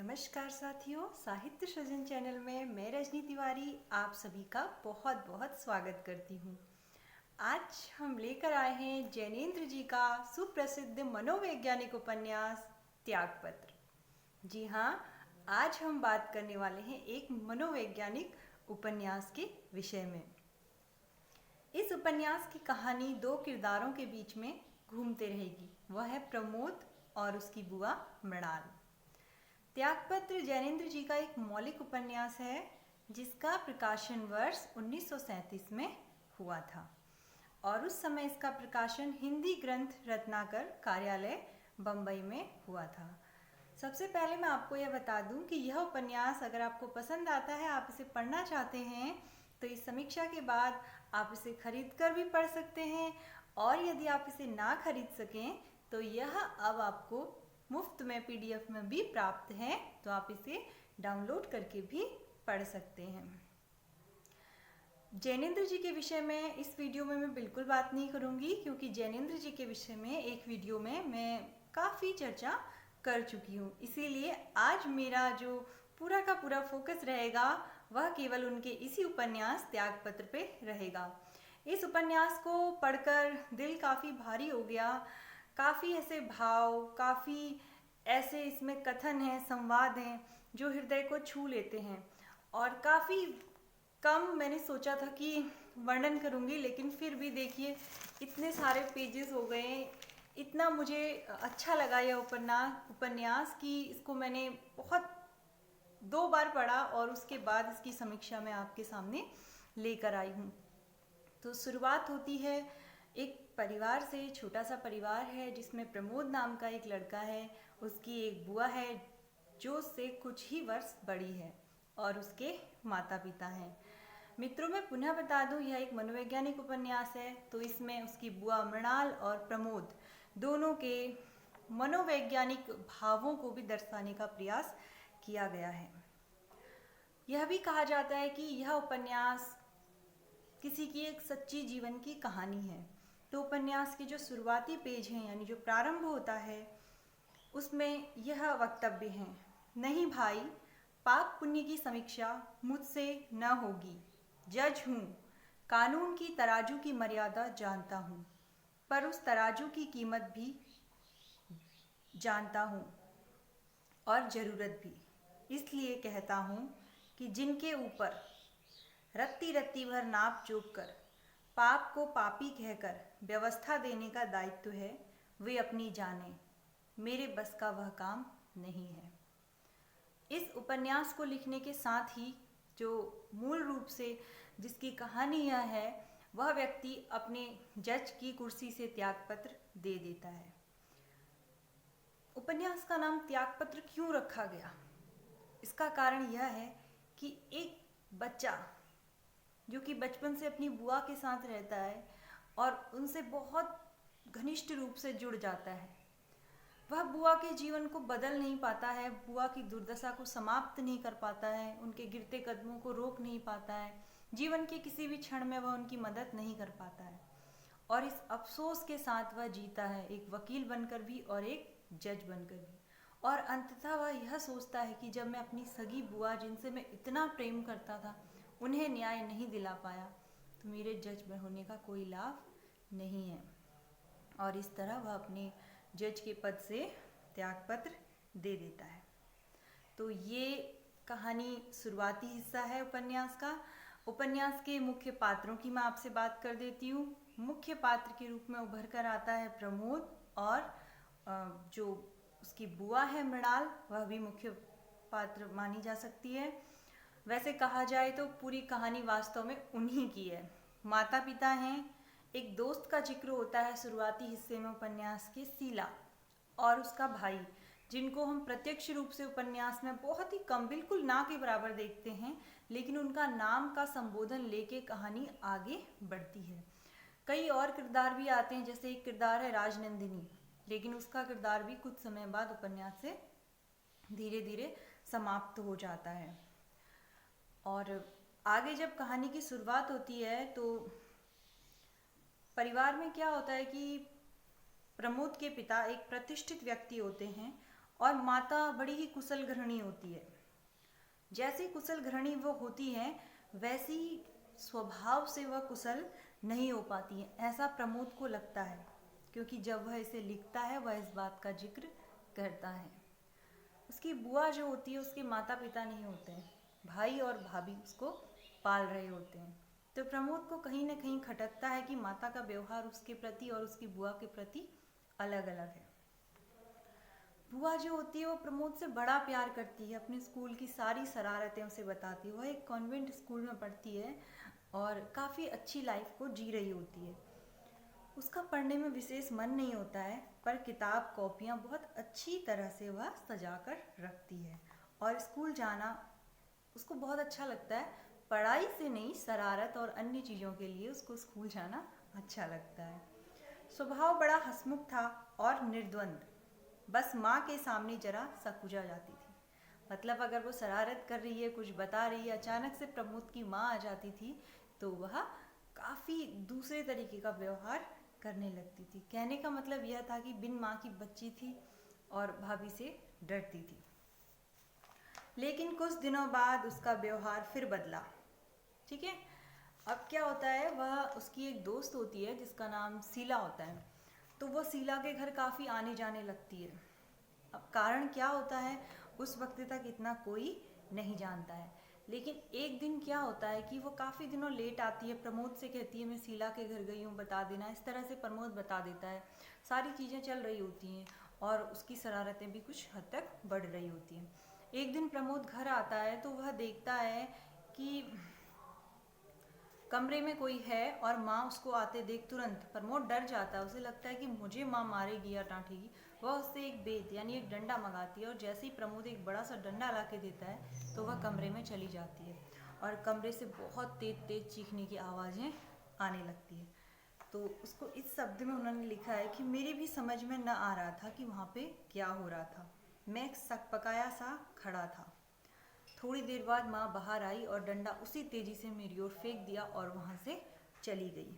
नमस्कार साथियों, साहित्य सृजन चैनल में मैं रजनी तिवारी आप सभी का बहुत बहुत स्वागत करती हूँ। आज हम लेकर आए हैं जैनेन्द्र जी का सुप्रसिद्ध मनोवैज्ञानिक उपन्यास त्यागपत्र। जी हाँ, आज हम बात करने वाले हैं एक मनोवैज्ञानिक उपन्यास के विषय में। इस उपन्यास की कहानी दो किरदारों के बीच में घूमते रहेगी, वह है प्रमोद और उसकी बुआ मृणाल। त्यागपत्र जैनेन्द्र जी का एक मौलिक उपन्यास है जिसका प्रकाशन वर्ष 1937 में हुआ था और उस समय इसका प्रकाशन हिंदी ग्रंथ रत्नाकर कार्यालय बम्बई में हुआ था। सबसे पहले मैं आपको यह बता दूं कि यह उपन्यास अगर आपको पसंद आता है, आप इसे पढ़ना चाहते हैं, तो इस समीक्षा के बाद आप इसे खरीद कर भी पढ़ सकते हैं और यदि आप इसे ना खरीद सकें तो यह अब आपको मुफ्त में PDF में भी प्राप्त है, तो आप इसे डाउनलोड करके भी पढ़ सकते हैं। जैनेन्द्र जी के विषय में इस वीडियो में मैं बिल्कुल बात नहीं करूंगी क्योंकि जैनेन्द्र जी के विषय में एक वीडियो में मैं काफ़ी चर्चा कर चुकी हूँ। इसीलिए आज मेरा जो पूरा का पूरा फोकस रहेगा वह केवल उनके इसी उपन्यास त्यागपत्र पे रहेगा। इस उपन्यास को पढ़कर दिल काफ़ी भारी हो गया। काफ़ी ऐसे भाव, काफ़ी ऐसे इसमें कथन हैं, संवाद हैं जो हृदय को छू लेते हैं और काफ़ी कम मैंने सोचा था कि वर्णन करूँगी, लेकिन फिर भी देखिए इतने सारे पेजेस हो गए। इतना मुझे अच्छा लगा यह उपन्यास कि इसको मैंने बहुत 2 बार पढ़ा और उसके बाद इसकी समीक्षा मैं आपके सामने लेकर आई हूँ। तो शुरुआत होती है एक परिवार से। छोटा सा परिवार है जिसमें प्रमोद नाम का एक लड़का है, उसकी एक बुआ है जो उससे कुछ ही वर्ष बड़ी है और उसके माता पिता हैं। मित्रों, मैं पुनः बता दूं, यह एक मनोवैज्ञानिक उपन्यास है, तो इसमें उसकी बुआ मृणाल और प्रमोद दोनों के मनोवैज्ञानिक भावों को भी दर्शाने का प्रयास किया गया है। यह भी कहा जाता है कि यह उपन्यास किसी की एक सच्ची जीवन की कहानी है। तो उपन्यास के जो शुरुआती पेज हैं, यानी जो प्रारंभ होता है, उसमें यह वक्तव्य है, नहीं भाई, पाप पुण्य की समीक्षा मुझसे न होगी। जज हूँ, कानून की तराजू की मर्यादा जानता हूँ, पर उस तराजू की कीमत भी जानता हूँ और ज़रूरत भी। इसलिए कहता हूँ कि जिनके ऊपर रत्ती रत्ती भर नाप जोक कर पाप को पापी कहकर व्यवस्था देने का दायित्व है, वे अपनी जाने, मेरे बस का वह काम नहीं है। इस उपन्यास को लिखने के साथ ही जो मूल रूप से जिसकी कहानी यह है, वह व्यक्ति अपने जज की कुर्सी से त्यागपत्र दे देता है। उपन्यास का नाम त्यागपत्र क्यों रखा गया? इसका कारण यह है कि एक बच्चा जो कि बचपन से अपनी बुआ के साथ रहता है और उनसे बहुत घनिष्ठ रूप से जुड़ जाता है, वह बुआ के जीवन को बदल नहीं पाता है, बुआ की दुर्दशा को समाप्त नहीं कर पाता है, उनके गिरते कदमों को रोक नहीं पाता है, जीवन के किसी भी क्षण में वह उनकी मदद नहीं कर पाता है और इस अफसोस के साथ वह जीता है, एक वकील बनकर भी और एक जज बनकर भी। और अंततः वह यह सोचता है कि जब मैं अपनी सगी बुआ, जिनसे मैं इतना प्रेम करता था, उन्हें न्याय नहीं दिला पाया, तो मेरे जज होने का कोई लाभ नहीं है। और इस तरह वह अपने जज के पद से त्यागपत्र दे देता है। तो ये कहानी शुरुआती हिस्सा है उपन्यास का। उपन्यास के मुख्य पात्रों की मैं आपसे बात कर देती हूँ। मुख्य पात्र के रूप में उभर कर आता है प्रमोद और जो उसकी बुआ है मृणाल, वह भी मुख्य पात्र मानी जा सकती है। वैसे कहा जाए तो पूरी कहानी वास्तव में उन्हीं की है। माता पिता हैं, एक दोस्त का जिक्र होता है शुरुआती हिस्से में उपन्यास के, शीला, और उसका भाई, जिनको हम प्रत्यक्ष रूप से उपन्यास में बहुत ही कम, बिल्कुल ना के बराबर देखते हैं, लेकिन उनका नाम का संबोधन लेके कहानी आगे बढ़ती है। कई और किरदार भी आते हैं, जैसे एक किरदार है राजनंदिनी, लेकिन उसका किरदार भी कुछ समय बाद उपन्यास से धीरे धीरे समाप्त हो जाता है। और आगे जब कहानी की शुरुआत होती है तो परिवार में क्या होता है कि प्रमोद के पिता एक प्रतिष्ठित व्यक्ति होते हैं और माता बड़ी ही कुशल गृहिणी होती है। जैसी कुशल गृहिणी वो होती है वैसी स्वभाव से वह कुशल नहीं हो पाती है, ऐसा प्रमोद को लगता है, क्योंकि जब वह इसे लिखता है वह इस बात का जिक्र करता है। उसकी बुआ जो होती है उसके माता पिता नहीं होते हैं, भाई और भाभी उसको पाल रहे होते हैं। तो प्रमोद को कहीं ना कहीं खटकता है कि माता का व्यवहार उसके प्रति और उसकी बुआ के प्रति अलग अलग है। बुआ जो होती है वो प्रमोद से बड़ा प्यार करती है, अपने स्कूल की सारी शरारतें उसे बताती है। वह एक कॉन्वेंट स्कूल में पढ़ती है और काफ़ी अच्छी लाइफ को जी रही होती है। उसका पढ़ने में विशेष मन नहीं होता है, पर किताब कॉपियाँ बहुत अच्छी तरह से वह सजा कर रखती है और स्कूल जाना उसको बहुत अच्छा लगता है। पढ़ाई से नहीं, शरारत और अन्य चीज़ों के लिए उसको स्कूल जाना अच्छा लगता है। स्वभाव बड़ा हंसमुख था और निर्द्वंद, बस माँ के सामने जरा सकुचा जाती थी। मतलब अगर वो शरारत कर रही है, कुछ बता रही है, अचानक से प्रमोद की माँ आ जाती थी तो वह काफ़ी दूसरे तरीके का व्यवहार करने लगती थी। कहने का मतलब यह था कि बिन माँ की बच्ची थी और भाभी से डरती थी। लेकिन कुछ दिनों बाद उसका व्यवहार फिर बदला। ठीक है, अब क्या होता है, वह उसकी एक दोस्त होती है जिसका नाम शीला होता है, तो वो शीला के घर काफ़ी आने जाने लगती है। अब कारण क्या होता है उस वक्त तक इतना कोई नहीं जानता है, लेकिन एक दिन क्या होता है कि वो काफ़ी दिनों लेट आती है। प्रमोद से कहती है मैं शीला के घर गई हूँ, बता देना। इस तरह से प्रमोद बता देता है। सारी चीज़ें चल रही होती हैं और उसकी शरारतें भी कुछ हद तक बढ़ रही होती हैं। एक दिन प्रमोद घर आता है तो वह देखता है कि कमरे में कोई है और माँ उसको आते देख तुरंत प्रमोद डर जाता है। उसे लगता है कि मुझे माँ मारेगी या डांटेगी। वह उससे एक बेत यानी एक डंडा मंगाती है और जैसे ही प्रमोद एक बड़ा सा डंडा ला के देता है तो वह कमरे में चली जाती है और कमरे से बहुत तेज तेज चीखने की आवाज़ें आने लगती है। तो उसको इस शब्द में उन्होंने लिखा है कि मेरी भी समझ में न आ रहा था कि वहाँ पे क्या हो रहा था। मैं सकपकाया सा खड़ा था। थोड़ी देर बाद माँ बाहर आई और डंडा उसी तेजी से मेरी ओर फेंक दिया और वहाँ से चली गई।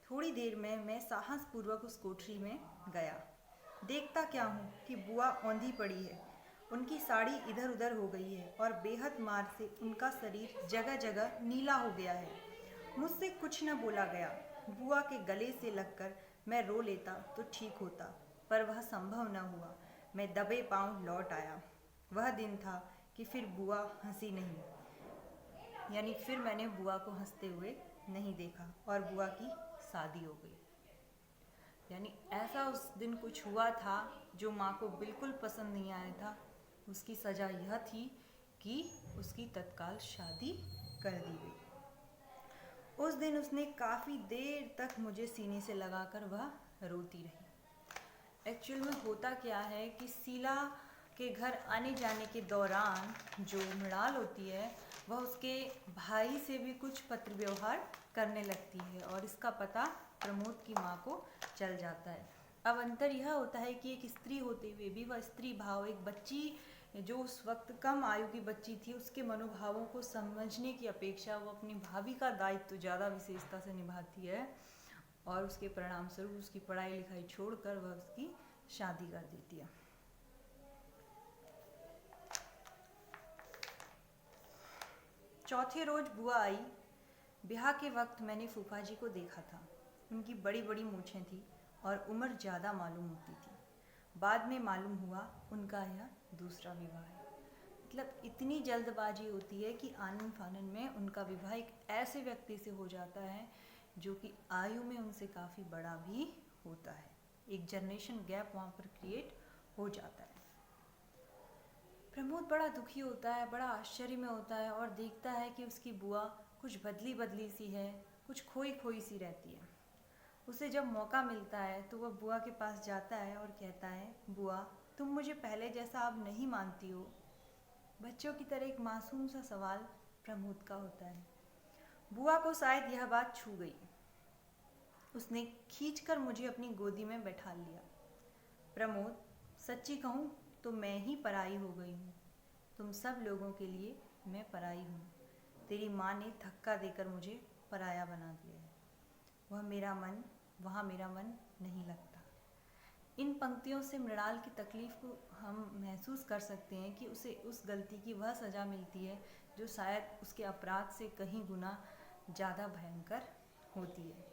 थोड़ी देर में मैं साहसपूर्वक उस कोठरी में गया। देखता क्या हूँ कि बुआ औंधी पड़ी है। उनकी साड़ी इधर उधर हो गई है और बेहद मार से उनका शरीर जगह जगह नीला हो गया है। मुझसे कुछ न बोला गया। बुआ के गले से लगकर मैं रो लेता तो ठीक होता, पर वह संभव न हुआ। मैं दबे पांव लौट आया। वह दिन था कि फिर बुआ हंसी नहीं, यानी फिर मैंने बुआ को हंसते हुए नहीं देखा और बुआ की शादी हो गई। यानी ऐसा उस दिन कुछ हुआ था जो माँ को बिल्कुल पसंद नहीं आया था। उसकी सज़ा यह थी कि उसकी तत्काल शादी कर दी गई। उस दिन उसने काफ़ी देर तक मुझे सीने से लगाकर वह रोती रही। एक्चुअल में होता क्या है कि शीला के घर आने जाने के दौरान जो मृणाल होती है वह उसके भाई से भी कुछ पत्र व्यवहार करने लगती है और इसका पता प्रमोद की माँ को चल जाता है। अब अंतर यह होता है कि एक स्त्री होते हुए भी वह स्त्री भाव, एक बच्ची जो उस वक्त कम आयु की बच्ची थी, उसके मनोभावों को समझने की अपेक्षा वो अपनी भाभी का दायित्व ज़्यादा विशेषता से निभाती है और उसके परिणाम स्वरूप उसकी पढ़ाई लिखाई छोड़कर वह उसकी शादी कर देती है। चौथे रोज बुआ आई। ब्याह के वक्त मैंने फूफा जी को देखा था। उनकी बड़ी बड़ी मूछें थी और उम्र ज़्यादा मालूम होती थी। बाद में मालूम हुआ उनका यह दूसरा विवाह है। मतलब इतनी जल्दबाजी होती है कि आनन फानन में उनका विवाह एक ऐसे व्यक्ति से हो जाता है जो कि आयु में उनसे काफ़ी बड़ा भी होता है। एक जनरेशन गैप वहाँ पर क्रिएट हो जाता है। प्रमोद बड़ा दुखी होता है, बड़ा आश्चर्य में होता है और देखता है कि उसकी बुआ कुछ बदली बदली सी है, कुछ खोई खोई सी रहती है। उसे जब मौका मिलता है तो वह बुआ के पास जाता है और कहता है, बुआ तुम मुझे पहले जैसा अब नहीं मानती हो। बच्चों की तरह एक मासूम सा सवाल प्रमोद का होता है। बुआ को शायद यह बात छू गई। उसने खींचकर मुझे अपनी गोदी में बैठा लिया। प्रमोद, सच्ची कहूँ तो मैं ही पराई हो गई हूँ। तुम सब लोगों के लिए मैं पराई हूँ। तेरी माँ ने धक्का देकर मुझे पराया बना दिया है। वहाँ मेरा मन नहीं लगता। इन पंक्तियों से मृणाल की तकलीफ़ को हम महसूस कर सकते हैं कि उसे उस गलती की वह सज़ा मिलती है जो शायद उसके अपराध से कहीं गुना ज़्यादा भयंकर होती है।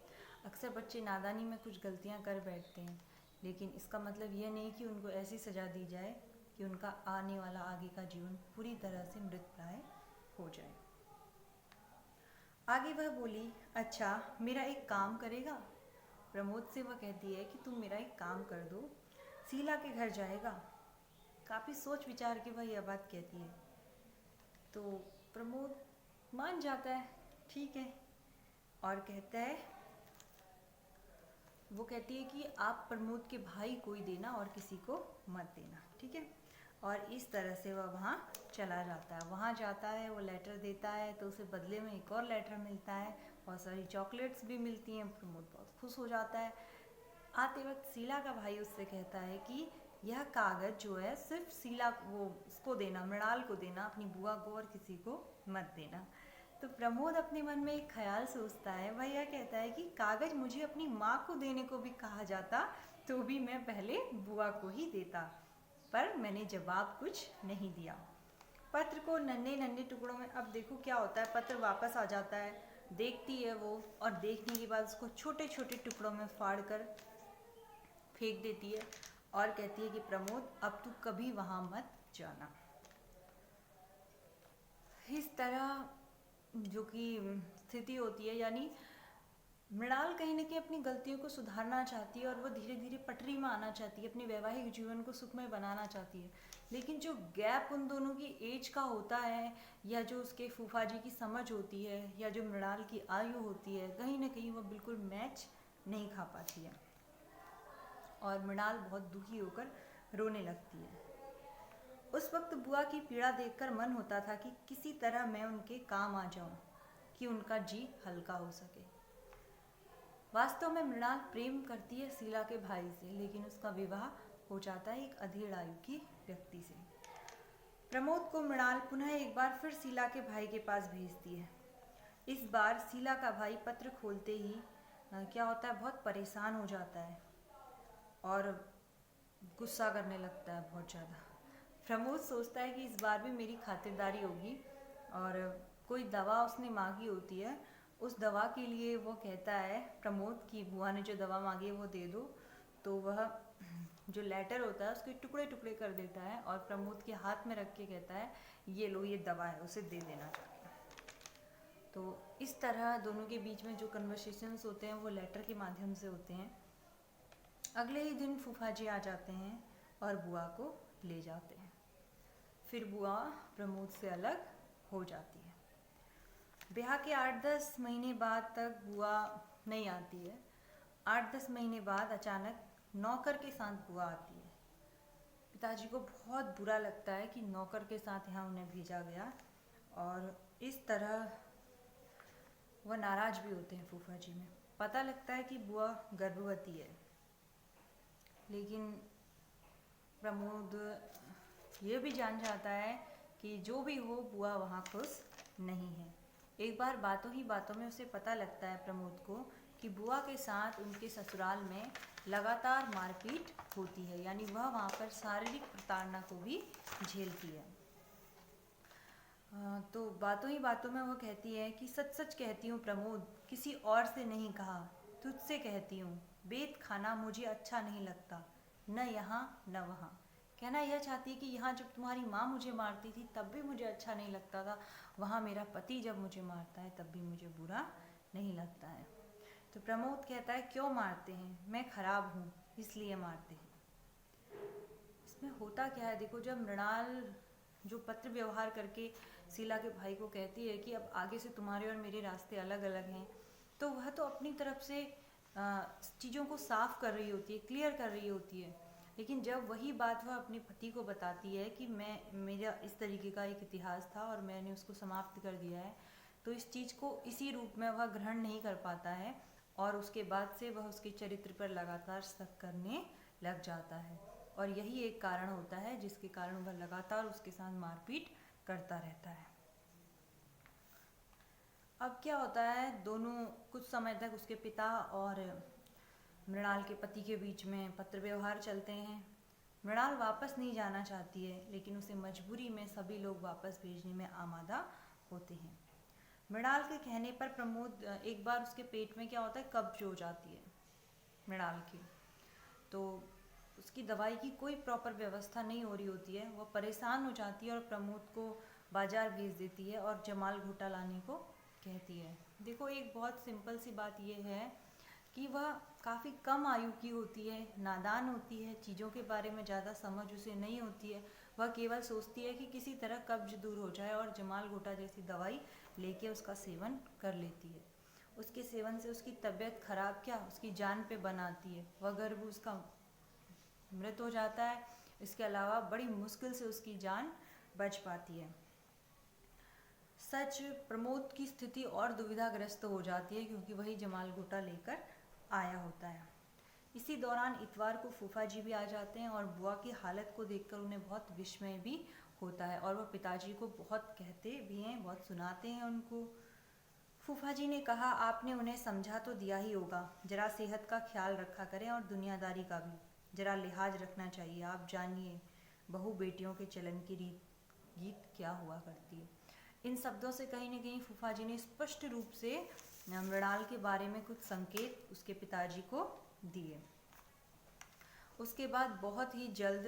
अक्सर बच्चे नादानी में कुछ गलतियां कर बैठते हैं, लेकिन इसका मतलब यह नहीं कि उनको ऐसी सज़ा दी जाए कि उनका आने वाला आगे का जीवन पूरी तरह से मृतप्राय हो जाए। आगे वह बोली, अच्छा मेरा एक काम करेगा? प्रमोद से वह कहती है कि तुम मेरा एक काम कर दो, शीला के घर जाएगा। काफ़ी सोच विचार के वह यह बात कहती है तो प्रमोद मान जाता है, ठीक है, और कहता है, वो कहती है कि आप प्रमोद के भाई को ही देना और किसी को मत देना, ठीक है। और इस तरह से वह वहाँ चला जाता है। वहाँ जाता है, वो लेटर देता है तो उसे बदले में एक और लेटर मिलता है, बहुत सारी चॉकलेट्स भी मिलती हैं। प्रमोद बहुत खुश हो जाता है। आते वक्त शीला का भाई उससे कहता है कि यह कागज़ जो है सिर्फ शीला वो उसको देना, मृणाल को देना, अपनी बुआ को और किसी को मत देना। तो प्रमोद अपने मन में एक ख्याल सोचता है, वह यह कहता है कि कागज़ मुझे अपनी माँ को देने को भी कहा जाता तो भी मैं पहले बुआ को ही देता, पर मैंने जवाब कुछ नहीं दिया। पत्र को नन्हे नन्हे टुकड़ों में, अब देखो क्या होता है, पत्र वापस आ जाता है, देखती है वो, और देखने के बाद उसको छोटे छोटे टुकड़ों में फाड़ कर फेंक देती है और कहती है कि प्रमोद अब तू कभी वहाँ मत जाना। इस तरह जो कि स्थिति होती है, यानी मृणाल कहीं न कहीं अपनी गलतियों को सुधारना चाहती है और वो धीरे धीरे पटरी में आना चाहती है, अपने वैवाहिक जीवन को सुखमय बनाना चाहती है। लेकिन जो गैप उन दोनों की एज का होता है, या जो उसके फूफा जी की समझ होती है, या जो मृणाल की आयु होती है, कहीं ना कहीं वो बिल्कुल मैच नहीं खा पाती है और मृणाल बहुत दुखी होकर रोने लगती है। उस वक्त बुआ की पीड़ा देखकर मन होता था कि किसी तरह मैं उनके काम आ जाऊं, कि उनका जी हल्का हो सके। वास्तव में मृणाल प्रेम करती है शीला के भाई से, लेकिन उसका विवाह हो जाता है एक अधेड़ आयु की व्यक्ति से। प्रमोद को मृणाल पुनः एक बार फिर शीला के भाई के पास भेजती है। इस बार शीला का भाई पत्र खोलते ही क्या होता है, बहुत परेशान हो जाता है और गुस्सा करने लगता है बहुत ज़्यादा। प्रमोद सोचता है कि इस बार भी मेरी खातिरदारी होगी, और कोई दवा उसने मांगी होती है, उस दवा के लिए वो कहता है प्रमोद की बुआ ने जो दवा मांगी है वो दे दो। तो वह जो लेटर होता है उसके टुकड़े टुकड़े कर देता है और प्रमोद के हाथ में रख के कहता है, ये लो, ये दवा है, उसे दे देना चाहिए। तो इस तरह दोनों के बीच में जो कन्वर्सेशंस होते हैं वो लेटर के माध्यम से होते हैं। अगले ही दिन फूफा जी आ जाते हैं और बुआ को ले जाते हैं। फिर बुआ प्रमोद से अलग हो जाती है। ब्याह के 8-10 महीने बाद तक बुआ नहीं आती है। 8-10 महीने बाद अचानक नौकर के साथ बुआ आती है। पिताजी को बहुत बुरा लगता है कि नौकर के साथ यहाँ उन्हें भेजा गया, और इस तरह वह नाराज भी होते हैं फूफा जी में। पता लगता है कि बुआ गर्भवती है, लेकिन प्रमोद ये भी जान जाता है कि जो भी हो बुआ वहाँ खुश नहीं है। एक बार बातों ही बातों में उसे पता लगता है प्रमोद को कि बुआ के साथ उनके ससुराल में लगातार मारपीट होती है, यानी वह वहाँ पर शारीरिक प्रताड़ना को भी झेलती है। तो बातों ही बातों में वो कहती है कि सच सच कहती हूँ प्रमोद, किसी और से नहीं कहा, तुझसे कहती हूँ, बेत खाना मुझे अच्छा नहीं लगता, न यहाँ न वहाँ। कहना यह चाहती है कि यहाँ जब तुम्हारी माँ मुझे मारती थी तब भी मुझे अच्छा नहीं लगता था, वहाँ मेरा पति जब मुझे मारता है तब भी मुझे बुरा नहीं लगता है। तो प्रमोद कहता है, क्यों मारते हैं, मैं खराब हूँ इसलिए मारते हैं। इसमें होता क्या है, देखो, जब मृणाल जो पत्र व्यवहार करके शीला के भाई को कहती है कि अब आगे से तुम्हारे और मेरे रास्ते अलग अलग हैं, तो वह तो अपनी तरफ से चीज़ों को साफ कर रही होती है, क्लियर कर रही होती है। लेकिन जब वही बात वह अपने पति को बताती है कि मेरा इस तरीके का एक इतिहास था और मैंने उसको समाप्त कर दिया है, तो इस चीज़ को इसी रूप में वह ग्रहण नहीं कर पाता है और उसके बाद से वह उसके चरित्र पर लगातार शक करने लग जाता है। और यही एक कारण होता है जिसके कारण वह लगातार उसके साथ मारपीट करता रहता है। अब क्या होता है, दोनों कुछ समय तक उसके पिता और मृणाल के पति के बीच में पत्र व्यवहार चलते हैं। मृणाल वापस नहीं जाना चाहती है, लेकिन उसे मजबूरी में सभी लोग वापस भेजने में आमादा होते हैं। मृणाल के कहने पर प्रमोद, एक बार उसके पेट में क्या होता है, कब्ज हो जाती है मृणाल की। तो उसकी दवाई की कोई प्रॉपर व्यवस्था नहीं हो रही होती है। वह परेशान हो जाती है और प्रमोद को बाजार भेज देती है और जमाल घोटा लाने को कहती है। देखो, एक बहुत सिंपल सी बात यह है कि वह काफ़ी कम आयु की होती है, नादान होती है, चीज़ों के बारे में ज़्यादा समझ उसे नहीं होती है। वह केवल सोचती है कि किसी तरह कब्ज दूर हो जाए और जमाल घोटा जैसी दवाई लेके उसका सेवन कर लेती है। उसके सेवन से उसकी तबीयत खराब क्या, उसकी जान पे बनाती है। वह गर्भ उसका मृत हो जाता है। इसके अलावा बड़ी मुश्किल से उसकी जान बच पाती है। सच, प्रमोद की स्थिति और दुविधाग्रस्त हो जाती है क्योंकि वही जमाल घोटा लेकर आया होता है। इसी दौरान इतवार को फूफा जी भी आ जाते हैं और बुआ की हालत को देखकर उन्हें बहुत विस्मय भी होता है और वह पिताजी को बहुत कहते भी हैं, बहुत सुनाते हैं उनको। फूफा जी ने कहा, आपने उन्हें समझा तो दिया ही होगा, जरा सेहत का ख्याल रखा करें और दुनियादारी का भी जरा लिहाज रखना चाहिए। आप जानिए बहू बेटियों के चलन की गीत क्या हुआ करती है। इन शब्दों से कहीं न कहीं फूफा जी ने स्पष्ट रूप से मृणाल के बारे में कुछ संकेत उसके पिताजी को दिए। उसके बाद बहुत ही जल्द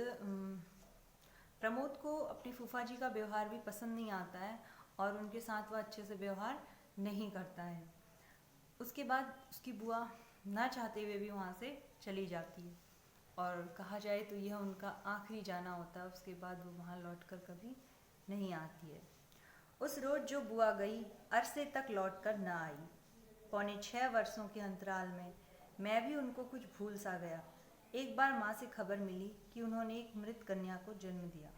प्रमोद को अपनी फूफा जी का व्यवहार भी पसंद नहीं आता है और उनके साथ वह अच्छे से व्यवहार नहीं करता है। उसके बाद उसकी बुआ ना चाहते हुए भी वहाँ से चली जाती है और कहा जाए तो यह उनका आखिरी जाना होता है। उसके बाद वो वहाँ लौटकर कभी नहीं आती है। उस रोज जो बुआ गई, अरसे तक लौटकर न आई। 6.25 वर्षों के अंतराल में मैं भी उनको कुछ भूल सा गया। एक बार माँ से खबर मिली कि उन्होंने एक मृत कन्या को जन्म दिया।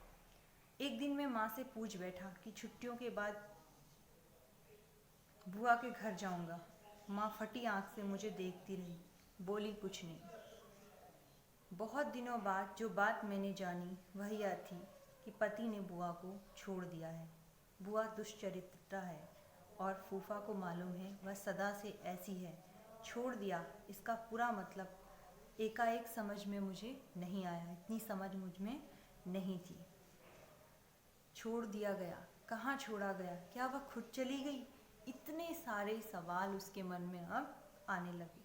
एक दिन मैं माँ से पूछ बैठा कि छुट्टियों के बाद बुआ के घर जाऊंगा। माँ फटी आंख से मुझे देखती रही, बोली कुछ नहीं। बहुत दिनों बाद जो बात मैंने जानी वह यह थी कि पति ने बुआ को छोड़ दिया है। बुआ दुष्चरित्रा है और फूफा को मालूम है वह सदा से ऐसी है। छोड़ दिया, इसका पूरा मतलब एकाएक समझ में मुझे नहीं आया। इतनी समझ मुझ में नहीं थी। छोड़ दिया गया, कहाँ छोड़ा गया, क्या वह खुद चली गई? इतने सारे सवाल उसके मन में अब आने लगे।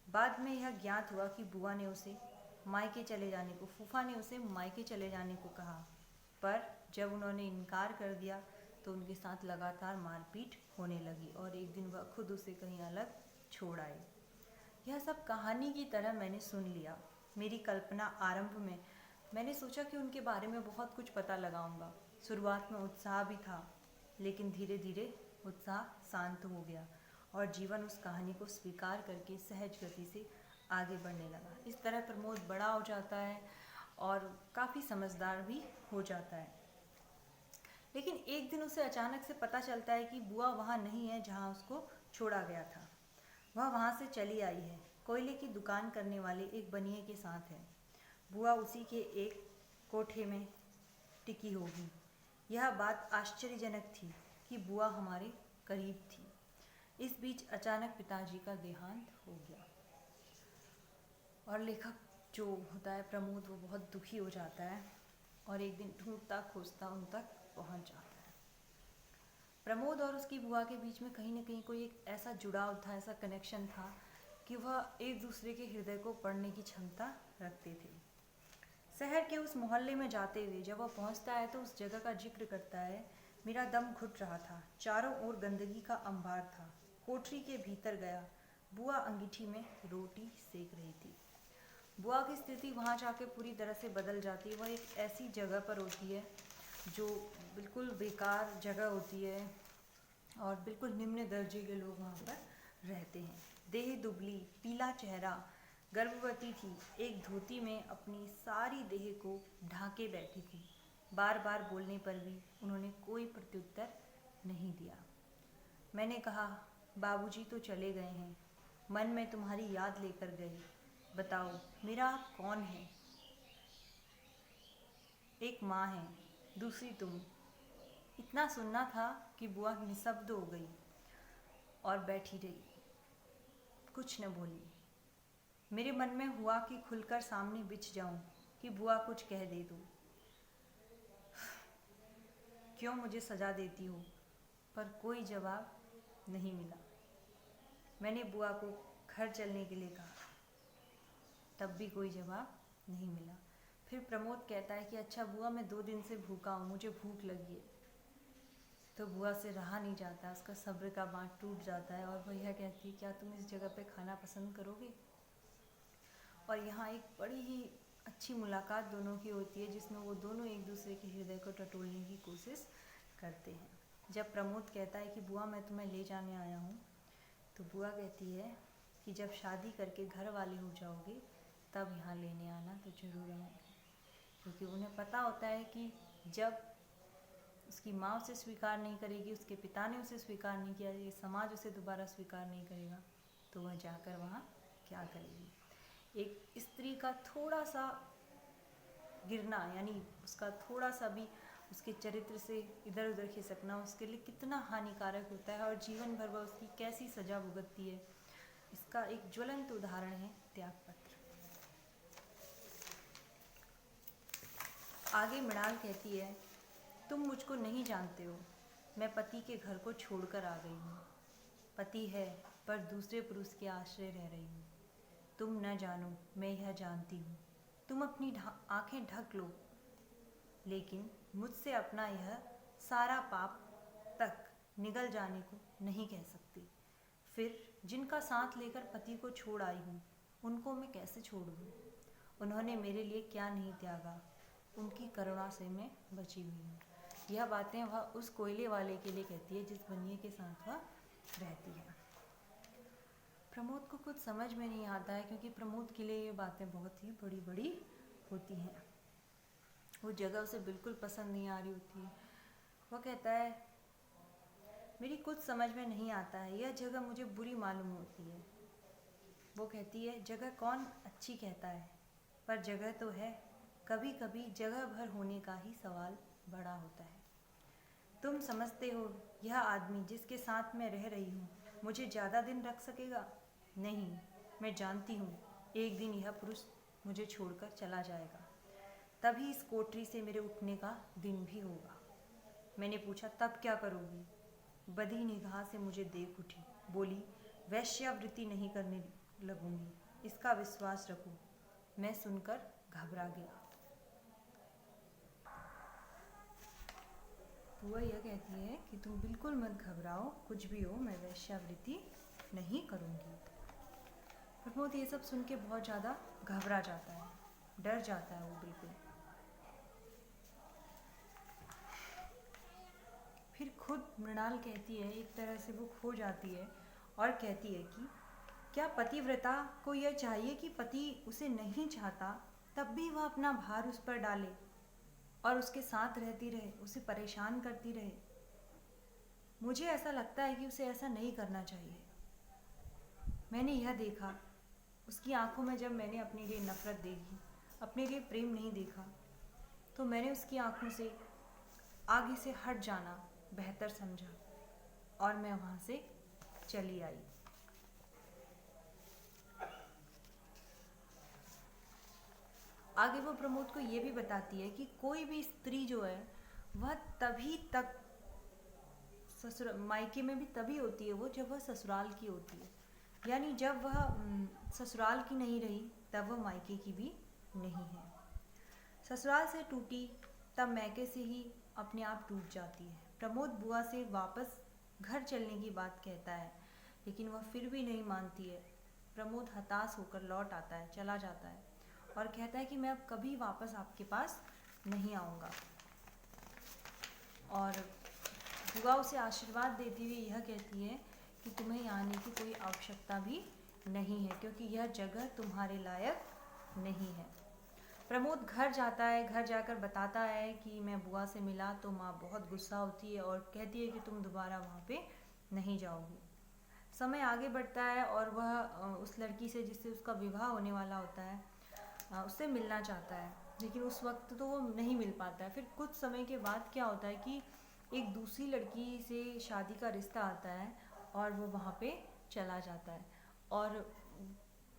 बाद में यह ज्ञात हुआ कि बुआ ने उसे मायके चले जाने को, फूफा ने उसे मायके चले जाने को कहा, पर जब उन्होंने इनकार कर दिया तो उनके साथ लगातार मारपीट होने लगी और एक दिन वह खुद उसे कहीं अलग छोड़ आए। यह सब कहानी की तरह मैंने सुन लिया। मेरी कल्पना आरंभ में मैंने सोचा कि उनके बारे में बहुत कुछ पता लगाऊंगा। शुरुआत में उत्साह भी था, लेकिन धीरे धीरे उत्साह शांत हो गया और जीवन उस कहानी को स्वीकार करके सहज गति से आगे बढ़ने लगा। इस तरह प्रमोद बड़ा हो जाता है और काफ़ी समझदार भी हो जाता है। लेकिन एक दिन उसे अचानक से पता चलता है कि बुआ वहाँ नहीं है जहाँ उसको छोड़ा गया था। वह वहाँ से चली आई है। कोयले की दुकान करने वाले एक बनिए के साथ है। बुआ उसी के एक कोठे में टिकी होगी। यह बात आश्चर्यजनक थी कि बुआ हमारे करीब थी। इस बीच अचानक पिताजी का देहांत हो गया और लेखक जो होता है प्रमोद, वो बहुत दुखी हो जाता है और एक दिन ढूंढता खोजता उन तक पहुंच जाता है। प्रमोद और उसकी बुआ के बीच में कहीं ना कहीं कोई एक ऐसा जुड़ाव था, ऐसा कनेक्शन था कि वह एक दूसरे के हृदय को पढ़ने की क्षमता रखते थे। शहर के उस मोहल्ले में जाते हुए जब वह पहुंचता है तो उस जगह का जिक्र करता है। मेरा दम घुट रहा था, चारों ओर गंदगी का अंबार था। कोठरी के भीतर गया, बुआ अंगीठी में रोटी सेक रही थी। बुआ की स्थिति वहाँ जाके पूरी तरह से बदल जाती है। वह एक ऐसी जगह पर होती है जो बिल्कुल बेकार जगह होती है और बिल्कुल निम्न दर्जे के लोग वहाँ पर रहते हैं। देह दुबली, पीला चेहरा, गर्भवती थी, एक धोती में अपनी सारी देह को ढांके बैठी थी। बार बार बोलने पर भी उन्होंने कोई प्रत्युत्तर नहीं दिया। मैंने कहा, बाबूजी तो चले गए हैं, मन में तुम्हारी याद लेकर गए। बताओ मेरा आप कौन है? एक माँ है, दूसरी तुम। इतना सुनना था कि बुआ निशब्द हो गई और बैठी रही, कुछ न बोली। मेरे मन में हुआ कि खुलकर सामने बिछ जाऊं, कि बुआ कुछ कह दे दो, क्यों मुझे सजा देती हो, पर कोई जवाब नहीं मिला। मैंने बुआ को घर चलने के लिए कहा, तब भी कोई जवाब नहीं मिला। फिर प्रमोद कहता है कि अच्छा बुआ, मैं 2 दिन से भूखा हूँ, मुझे भूख लगी है। तो बुआ से रहा नहीं जाता, उसका सब्र का बांध टूट जाता है और वह यह कहती है, क्या तुम इस जगह पे खाना पसंद करोगे? और यहाँ एक बड़ी ही अच्छी मुलाकात दोनों की होती है, जिसमें वो दोनों एक दूसरे के हृदय को टटोलने की कोशिश करते हैं। जब प्रमोद कहता है कि बुआ मैं तुम्हें ले जाने आया हूँ, तो बुआ कहती है कि जब शादी करके घर वाले हो जाओगे तब यहाँ लेने आना तो ज़रूर आऊँगी। क्योंकि उन्हें पता होता है कि जब उसकी माँ उसे स्वीकार नहीं करेगी, उसके पिता ने उसे स्वीकार नहीं किया, ये समाज उसे दोबारा स्वीकार नहीं करेगा, तो वह जाकर वहाँ क्या करेगी। एक स्त्री का थोड़ा सा गिरना, यानी उसका थोड़ा सा भी उसके चरित्र से इधर उधर खिसकना उसके लिए कितना हानिकारक होता है और जीवन भर वह उसकी कैसी सजा भुगतती है, इसका एक ज्वलंत उदाहरण है त्यागपत्र। आगे मृणाल कहती है, तुम मुझको नहीं जानते हो, मैं पति के घर को छोड़कर आ गई हूँ। पति है पर दूसरे पुरुष के आश्रय रह रही हूँ। तुम न जानो, मैं यह जानती हूँ। तुम अपनी आंखें ढक लो, लेकिन मुझसे अपना यह सारा पाप तक निगल जाने को नहीं कह सकती। फिर जिनका साथ लेकर पति को छोड़ आई हूँ, उनको मैं कैसे छोड़ दूँ? उन्होंने मेरे लिए क्या नहीं त्यागा, उनकी करुणा से मैं बची हुई हूँ। यह बातें वह उस कोयले वाले के लिए कहती है जिस बनिए के साथ वह रहती है। प्रमोद को कुछ समझ में नहीं आता है, क्योंकि प्रमोद के लिए ये बातें बहुत ही बड़ी बड़ी होती हैं। वो जगह उसे बिल्कुल पसंद नहीं आ रही होती है। वह कहता है, मेरी कुछ समझ में नहीं आता है, यह जगह मुझे बुरी मालूम होती है। वो कहती है, जगह कौन अच्छी कहता है, पर जगह तो है। कभी कभी जगह भर होने का ही सवाल बड़ा होता है। तुम समझते हो यह आदमी जिसके साथ मैं रह रही हूँ मुझे ज़्यादा दिन रख सकेगा? नहीं, मैं जानती हूँ एक दिन यह पुरुष मुझे छोड़कर चला जाएगा, तभी इस कोठरी से मेरे उठने का दिन भी होगा। मैंने पूछा, तब क्या करोगी? बधी निगाह से मुझे देख उठी, बोली, वैश्यावृत्ति नहीं करने लगूंगी, इसका विश्वास रखो। मैं सुनकर घबरा गया। बुआ यह कहती है कि तुम बिल्कुल मत घबराओ, कुछ भी हो, मैं वैश्यावृत्ति नहीं करूँगी। प्रमोद ये सब सुन के बहुत ज़्यादा घबरा जाता है, डर जाता है वो बिल्कुल। फिर खुद मृणाल कहती है, एक तरह से वो खो जाती है और कहती है कि क्या पतिव्रता को यह चाहिए कि पति उसे नहीं चाहता तब भी वह अपना भार उस पर डाले और उसके साथ रहती रहे, उसे परेशान करती रहे? मुझे ऐसा लगता है कि उसे ऐसा नहीं करना चाहिए। मैंने यह देखा उसकी आंखों में, जब मैंने अपने लिए नफरत देखी, अपने लिए प्रेम नहीं देखा, तो मैंने उसकी आंखों से आगे से हट जाना बेहतर समझा और मैं वहाँ से चली आई। आगे वो प्रमोद को ये भी बताती है कि कोई भी स्त्री जो है वह तभी तक मायके में भी तभी होती है वो जब वह ससुराल की होती है, यानी जब वह ससुराल की नहीं रही तब वह मायके की भी नहीं है। ससुराल से टूटी तब मायके से ही अपने आप टूट जाती है। प्रमोद बुआ से वापस घर चलने की बात कहता है, लेकिन वह फिर भी नहीं मानती है। प्रमोद हताश होकर लौट आता है, चला जाता है और कहता है कि मैं अब कभी वापस आपके पास नहीं आऊँगा। और बुआ उसे आशीर्वाद देती हुई यह कहती है कि तुम्हें आने की कोई आवश्यकता भी नहीं है, क्योंकि यह जगह तुम्हारे लायक नहीं है। प्रमोद घर जाता है, घर जाकर बताता है कि मैं बुआ से मिला, तो माँ बहुत गुस्सा होती है और कहती है कि तुम दोबारा वहाँ पे नहीं जाओगी। समय आगे बढ़ता है और वह उस लड़की से जिससे उसका विवाह होने वाला होता है उससे मिलना चाहता है, लेकिन उस वक्त तो वो नहीं मिल पाता है। फिर कुछ समय के बाद क्या होता है कि एक दूसरी लड़की से शादी का रिश्ता आता है और वो वहाँ पे चला जाता है और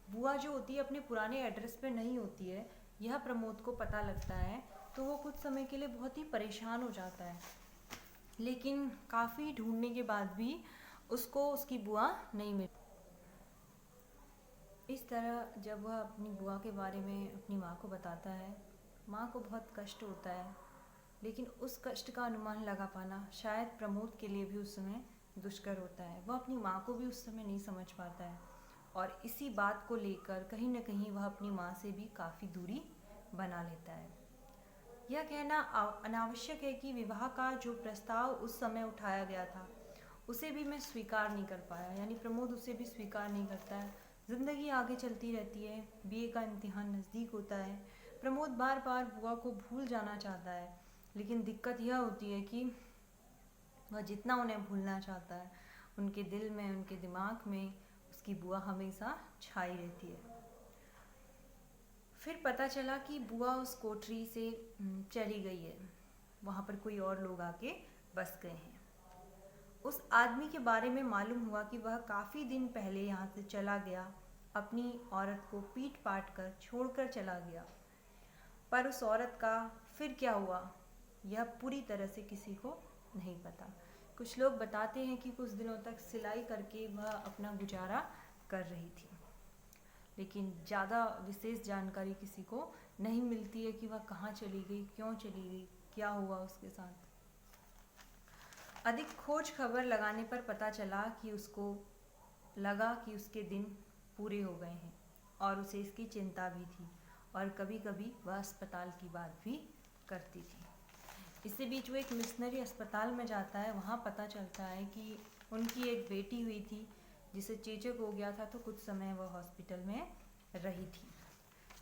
बुआ जो होती है अपने पुराने एड्रेस पे नहीं होती है, यह प्रमोद को पता लगता है। तो वो कुछ समय के लिए बहुत ही परेशान हो जाता है, लेकिन काफ़ी ढूंढने के बाद भी उसको उसकी बुआ नहीं मिली। इस तरह जब वह अपनी बुआ के बारे में अपनी माँ को बताता है, माँ को बहुत कष्ट होता है, लेकिन उस कष्ट का अनुमान लगा पाना शायद प्रमोद के लिए भी उस समय दुष्कर होता है। वह अपनी माँ को भी उस समय नहीं समझ पाता है, और इसी बात को लेकर कहीं न कहीं वह अपनी माँ से भी काफ़ी दूरी बना लेता है। यह कहना अनावश्यक है कि विवाह का जो प्रस्ताव उस समय उठाया गया था, उसे भी मैं स्वीकार नहीं कर पाया, यानी प्रमोद उसे भी स्वीकार नहीं करता है। ज़िंदगी आगे चलती रहती है, बीए का इम्तिहान नज़दीक होता है। प्रमोद बार बार बुआ को भूल जाना चाहता है, लेकिन दिक्कत यह होती है कि वह जितना उन्हें भूलना चाहता है, उनके दिल में, उनके दिमाग में उसकी बुआ हमेशा छाई रहती है। फिर पता चला कि बुआ उस कोठरी से चली गई है, वहाँ पर कोई और लोग आके बस गए हैं। उस आदमी के बारे में मालूम हुआ कि वह काफ़ी दिन पहले यहाँ से चला गया, अपनी औरत को पीट पाट कर छोड़कर चला गया। पर उस औरत का फिर क्या हुआ, यह पूरी तरह से किसी को नहीं पता। कुछ लोग बताते हैं कि कुछ दिनों तक सिलाई करके वह अपना गुजारा कर रही थी, लेकिन ज़्यादा विशेष जानकारी किसी को नहीं मिलती है कि वह कहाँ चली गई, क्यों चली गई, क्या हुआ उसके साथ। अधिक खोज खबर लगाने पर पता चला कि उसको लगा कि उसके दिन पूरे हो गए हैं, और उसे इसकी चिंता भी थी, और कभी कभी वह अस्पताल की बात भी करती थी। इसी बीच वो एक मिशनरी अस्पताल में जाता है। वहाँ पता चलता है कि उनकी एक बेटी हुई थी जिसे चेचक हो गया था, तो कुछ समय वह हॉस्पिटल में रही थी।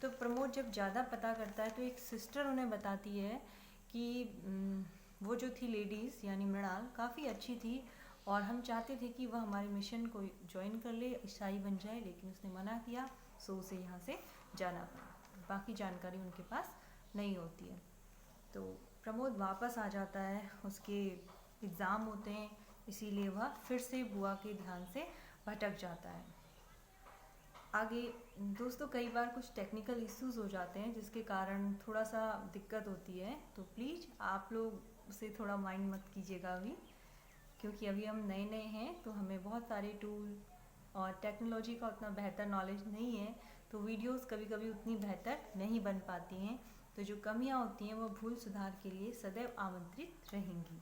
तो प्रमोद जब ज़्यादा पता करता है तो एक सिस्टर उन्हें बताती है कि वो जो थी लेडीज़ यानी मृणाल काफ़ी अच्छी थी, और हम चाहते थे कि वह हमारे मिशन को ज्वाइन कर ले, ईसाई बन जाए, लेकिन उसने मना किया, सो उसे यहाँ से जाना पड़ा। बाकी जानकारी उनके पास नहीं होती है। तो प्रमोद वापस आ जाता है, उसके एग्ज़ाम होते हैं, इसीलिए वह फिर से बुआ के ध्यान से भटक जाता है। आगे दोस्तों कई बार कुछ टेक्निकल इश्यूज हो जाते हैं जिसके कारण थोड़ा सा दिक्कत होती है, तो प्लीज़ आप लोग उसे थोड़ा माइंड मत कीजिएगा अभी, क्योंकि अभी हम नए नए हैं, तो हमें बहुत सारे टूल और टेक्नोलॉजी का उतना बेहतर नॉलेज नहीं है, तो वीडियोस कभी कभी उतनी बेहतर नहीं बन पाती हैं। तो जो कमियां होती हैं वो भूल सुधार के लिए सदैव आमंत्रित रहेंगी।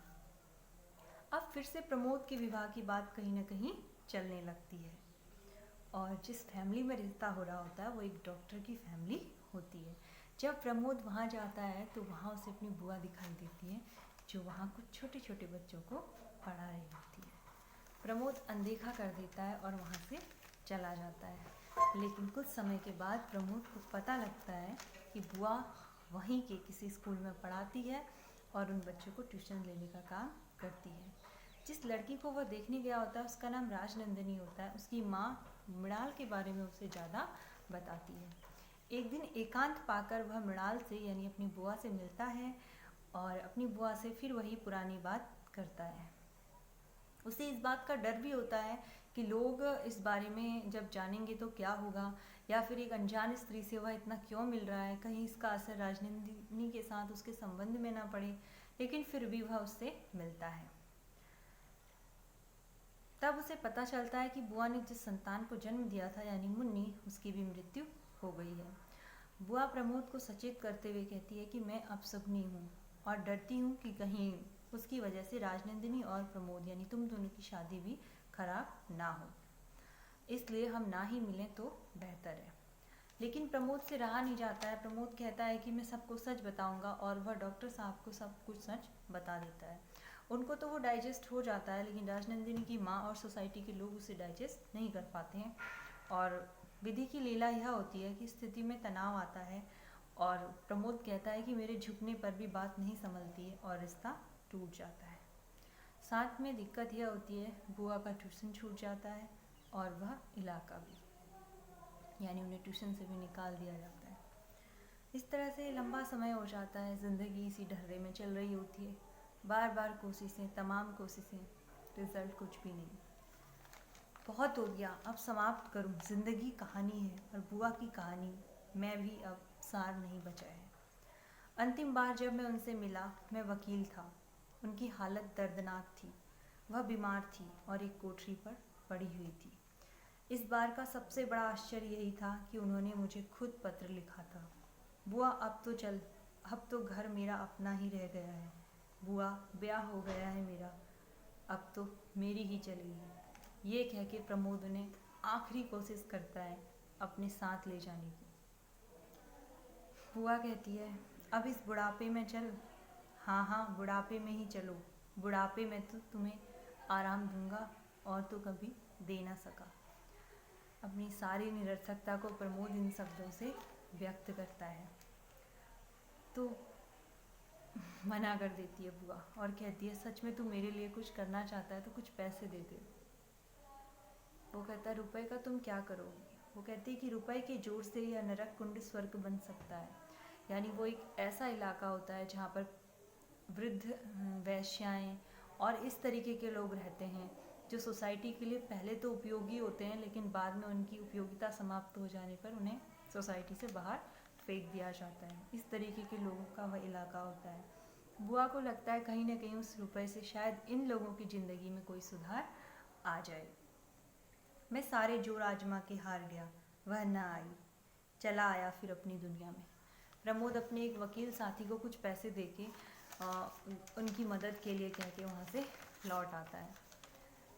अब फिर से प्रमोद के विवाह की बात कहीं ना कहीं चलने लगती है, और जिस फैमिली में रिश्ता हो रहा होता है वो एक डॉक्टर की फैमिली होती है। जब प्रमोद वहाँ जाता है तो वहाँ उसे अपनी बुआ दिखाई देती है, जो वहाँ कुछ छोटे छोटे बच्चों को पढ़ा रही होती है। प्रमोद अनदेखा कर देता है और वहाँ से चला जाता है, लेकिन कुछ समय के बाद प्रमोद को पता लगता है कि बुआ वहीं के किसी स्कूल में पढ़ाती है और उन बच्चों को ट्यूशन लेने का काम करती है। जिस लड़की को वह देखने गया होता है उसका नाम राजनंदिनी होता है। उसकी माँ मृणाल के बारे में उसे ज़्यादा बताती है। एक दिन एकांत पाकर वह मृणाल से यानी अपनी बुआ से मिलता है, और अपनी बुआ से फिर वही पुरानी बात करता है। उसे इस बात का डर भी होता है कि लोग इस बारे में जब जानेंगे तो क्या होगा, या फिर एक अनजान स्त्री से वह इतना क्यों मिल रहा है, कहीं इसका असर राजनंदिनी के साथ उसके संबंध में ना पड़े, लेकिन फिर भी वह उससे मिलता है। तब उसे पता चलता है कि बुआ ने जिस संतान को जन्म दिया था यानी मुन्नी, उसकी भी मृत्यु हो गई है। बुआ प्रमोद को सचेत करते हुए कहती है कि मैं अपशगुनी हूँ और डरती हूँ कि कहीं उसकी वजह से राजनंदिनी और प्रमोद यानी तुम दोनों की शादी भी खराब ना हो, इसलिए हम ना ही मिलें तो बेहतर है। लेकिन प्रमोद से रहा नहीं जाता है। प्रमोद कहता है कि मैं सबको सच बताऊंगा, और वह डॉक्टर साहब को सब कुछ सच बता देता है। उनको तो वो डाइजेस्ट हो जाता है, लेकिन राजनंदिनी की माँ और सोसाइटी के लोग उसे डाइजेस्ट नहीं कर पाते हैं। और विधि की लीला यह होती है कि स्थिति में तनाव आता है, और प्रमोद कहता है कि मेरे झुकने पर भी बात नहीं संभलती है, और रिश्ता टूट जाता है। साथ में दिक्कत यह होती है, बुआ का ट्यूशन छूट जाता है और वह इलाका भी, यानी उन्हें ट्यूशन से भी निकाल दिया जाता है। इस तरह से लंबा समय हो जाता है, ज़िंदगी इसी ढर्रे में चल रही होती है। बार बार कोशिशें, तमाम कोशिशें, रिजल्ट कुछ भी नहीं। बहुत हो गया, अब समाप्त करूं। जिंदगी कहानी है और बुआ की कहानी मैं भी अब सार नहीं बचा है। अंतिम बार जब मैं उनसे मिला, मैं वकील था। उनकी हालत दर्दनाक थी। वह बीमार थी और एक कोठरी पर पड़ी हुई थी। इस बार का सबसे बड़ा आश्चर्य यही था कि उन्होंने मुझे खुद पत्र लिखा था। बुआ अब तो चल, अब तो घर मेरा अपना ही रह गया है। बुआ ब्याह हो गया है मेरा, अब तो मेरी ही चलेगी। ये कह के प्रमोद उन्हें आखिरी कोशिश करता है अपने साथ ले जाने की। बुआ कहती है, अब इस बुढ़ापे में चल। हाँ हाँ, बुढ़ापे में ही चलो। बुढ़ापे में तो तुम्हें आराम दूंगा और तो कभी दे ना सका। अपनी सारी निरर्थकता को प्रमोद इन शब्दों से व्यक्त करता है तो मना कर देती है बुआ और कहती है, सच में तू मेरे लिए कुछ करना चाहता है तो कुछ पैसे दे दे। वो कहता है, रुपए का तुम क्या करोगे? वो कहती है कि रुपए के जोर से यह नरक कुंड स्वर्ग बन सकता है। यानी वो एक ऐसा इलाका होता है जहाँ पर वृद्ध वैश्याएँ और इस तरीके के लोग रहते हैं जो सोसाइटी के लिए पहले तो उपयोगी होते हैं, लेकिन बाद में उनकी उपयोगिता समाप्त हो जाने पर उन्हें सोसाइटी से बाहर फेंक दिया जाता है। इस तरीके के लोगों का वह इलाका होता है। बुआ को लगता है कहीं ना कहीं उस रुपए से शायद इन लोगों की ज़िंदगी में कोई सुधार आ जाए। मैं सारे जोर आजमा के हार गया, वह न आई। चला आया फिर अपनी दुनिया में। प्रमोद अपने एक वकील साथी को कुछ पैसे देके उनकी मदद के लिए कह के वहाँ से लौट आता है,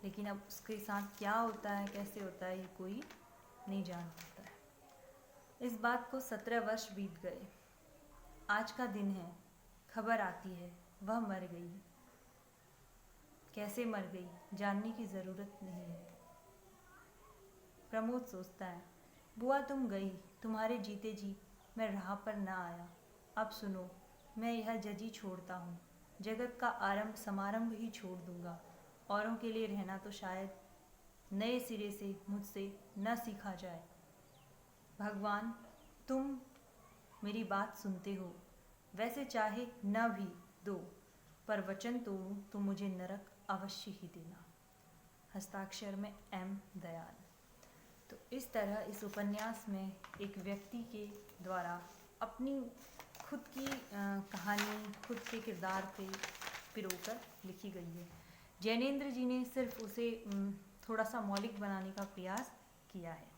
लेकिन अब उसके साथ क्या होता है, कैसे होता है, ये कोई नहीं जान पाता है। इस बात को 17 वर्ष बीत गए। आज का दिन है, खबर आती है वह मर गई। कैसे मर गई जानने की ज़रूरत नहीं है। प्रमोद सोचता है, बुआ तुम गई, तुम्हारे जीते जी मैं राह पर ना आया। अब सुनो, मैं यह जजी छोड़ता हूँ, जगत का आरंभ समारंभ ही छोड़ दूंगा। औरों के लिए रहना तो शायद नए सिरे से मुझसे न सीखा जाए। भगवान, तुम मेरी बात सुनते हो, वैसे चाहे न भी दो, पर वचन तोड़ूं तो मुझे नरक अवश्य ही देना। हस्ताक्षर में एम दयाल। तो इस तरह इस उपन्यास में एक व्यक्ति के द्वारा अपनी खुद की कहानी खुद के किरदार पे पिरोकर लिखी गई है। जैनेंद्र जी ने सिर्फ उसे थोड़ा सा मौलिक बनाने का प्रयास किया है।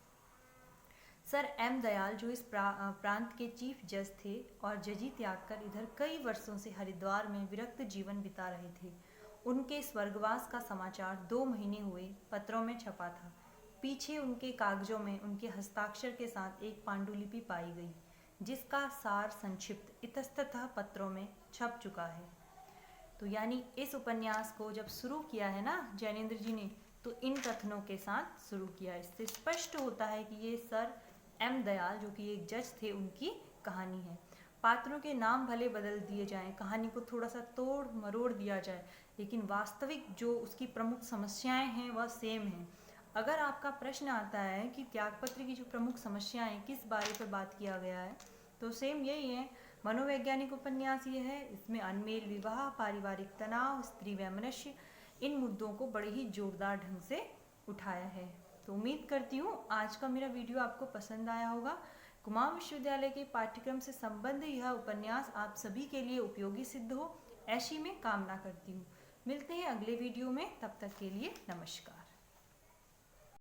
सर एम दयाल जो इस प्रांत के चीफ जज थे और जजी त्याग कर इधर कई वर्षों से हरिद्वार में विरक्त जीवन बिता रहे थे, उनके स्वर्गवास का समाचार 2 महीने हुए पत्रों में छपा था। पीछे उनके कागजों में उनके हस्ताक्षर के साथ एक पांडुलिपि पाई गई, जिसका सार संक्षिप्त इतस्ततः पत्रों में छप चुका है। तो यानी इस उपन्यास को जब शुरू किया है ना जैनेंद्र जी ने, तो इन कथनों के साथ शुरू किया। इससे स्पष्ट होता है कि ये सर एम दयाल जो कि एक जज थे, उनकी कहानी है। पात्रों के नाम भले बदल दिए जाएं, कहानी को थोड़ा सा तोड़ मरोड़ दिया जाए, लेकिन वास्तविक जो उसकी प्रमुख समस्याएं हैं वह सेम हैं। अगर आपका प्रश्न आता है कि त्यागपत्र की जो प्रमुख समस्याएं किस बारे पर बात किया गया है, तो सेम यही है। मनोवैज्ञानिक उपन्यास ये है। इसमें अनमेल विवाह, पारिवारिक तनाव, स्त्री वैमनस्य, इन मुद्दों को बड़े ही जोरदार ढंग से उठाया है। तो उम्मीद करती हूँ आज का मेरा वीडियो आपको पसंद आया होगा। कुमाऊं विश्वविद्यालय के पाठ्यक्रम से संबद्ध यह उपन्यास आप सभी के लिए उपयोगी सिद्ध हो, ऐसी मैं कामना करती हूँ। मिलते हैं अगले वीडियो में, तब तक के लिए नमस्कार।